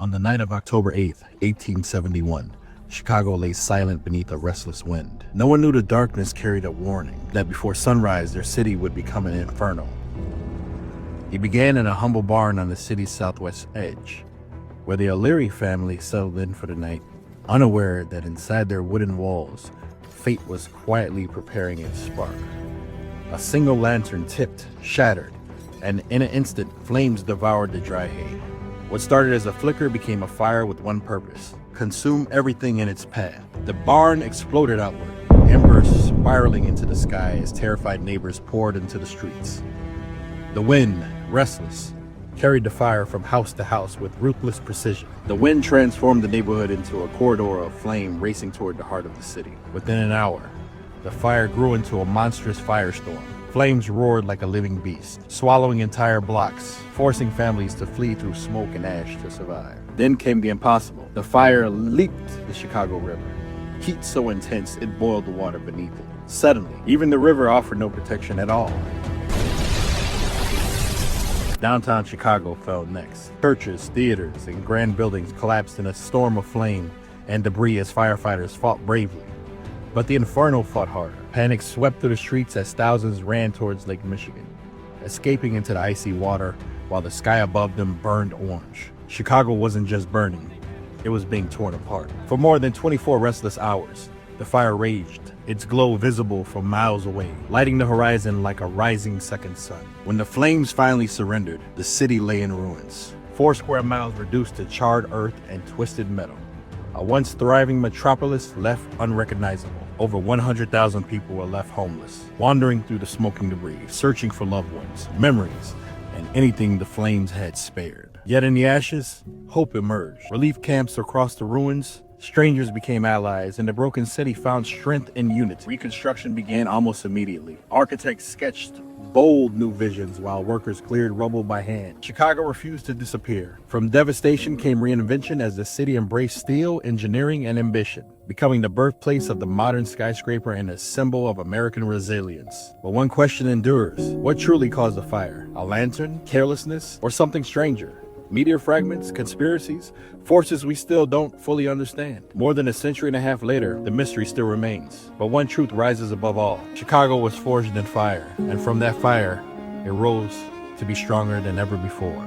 On the night of October 8th, 1871, Chicago lay silent beneath a restless wind. No one knew the darkness carried a warning that before sunrise their city would become an inferno. It began in a humble barn on the city's southwest edge, where the O'Leary family settled in for the night, unaware that inside their wooden walls, fate was quietly preparing its spark. A single lantern tipped, shattered, and in an instant, flames devoured the dry hay. What started as a flicker became a fire with one purpose: consume everything in its path. The barn exploded outward, embers spiraling into the sky as terrified neighbors poured into the streets. The wind, restless, carried the fire from house to house with ruthless precision. The wind transformed the neighborhood into a corridor of flame racing toward the heart of the city. Within an hour, the fire grew into a monstrous firestorm. Flames roared like a living beast, swallowing entire blocks, forcing families to flee through smoke and ash to survive. Then came the impossible. The fire leaped the Chicago River. Heat so intense it boiled the water beneath it. Suddenly, even the river offered no protection at all. Downtown Chicago fell next. Churches, theaters, and grand buildings collapsed in a storm of flame and debris as firefighters fought bravely. But the inferno fought harder. Panic swept through the streets as thousands ran towards Lake Michigan, escaping into the icy water while the sky above them burned orange. Chicago wasn't just burning, it was being torn apart. For more than 24 restless hours, the fire raged, its glow visible from miles away, lighting the horizon like a rising second sun. When the flames finally surrendered, the city lay in ruins, 4 square miles reduced to charred earth and twisted metal. A once thriving metropolis left unrecognizable. Over 100,000 people were left homeless, wandering through the smoking debris, searching for loved ones, memories, and anything the flames had spared. Yet in the ashes, hope emerged. Relief camps across the ruins, strangers became allies, and the broken city found strength in unity. Reconstruction began almost immediately. Architects sketched bold new visions while workers cleared rubble by hand. Chicago refused to disappear. From devastation came reinvention as the city embraced steel, engineering, and ambition, becoming the birthplace of the modern skyscraper and a symbol of American resilience. But one question endures: what truly caused the fire? A lantern, carelessness, or something stranger? Meteor fragments, conspiracies, forces we still don't fully understand. More than a century and a half later, the mystery still remains. But one truth rises above all. Chicago was forged in fire, and from that fire, it rose to be stronger than ever before.